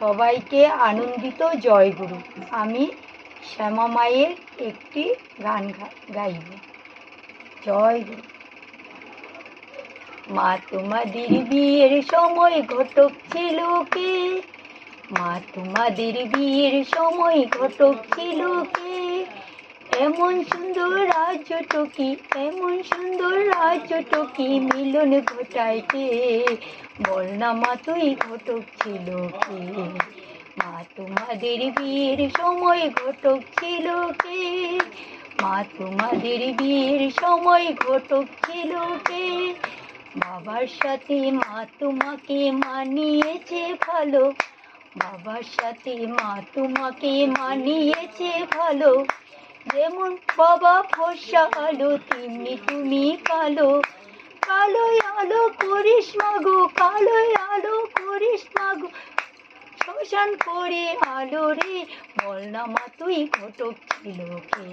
সবাইকে আনন্দিত জয়গুরু। আমি শ্যামা মায়ের একটি গান গাইব। জয়গুরু। মা তোমাদের বিয়ের সময় ঘটক ছিল কে? মা তোমাদের বিয়ের সময় ঘটক ছিল কে? এমন সুন্দর রাজটকি, এমন সুন্দর রাজটকি মিলন ঘটায় কে? বল না মা তুই ঘটক ছিল কে? মা তোমাদের বিয়ের সময় ঘটক ছিল কে? মা তোমাদের বিয়ের সময় ঘটক ছিল কে? বাবার সাথে মা তোমাকে মানিয়েছে ভালো, বাবার সাথে মা তোমাকে মানিয়েছে ভালো। যেমন বাবা ফর্সা আলো, তেমনি তুমি কালো। কালোই আলো করিস মাগো, কালোই আলো করিস মাগো, শ্মশান করে আলো রে। বল না মা তুই ঘটক ছিল কে?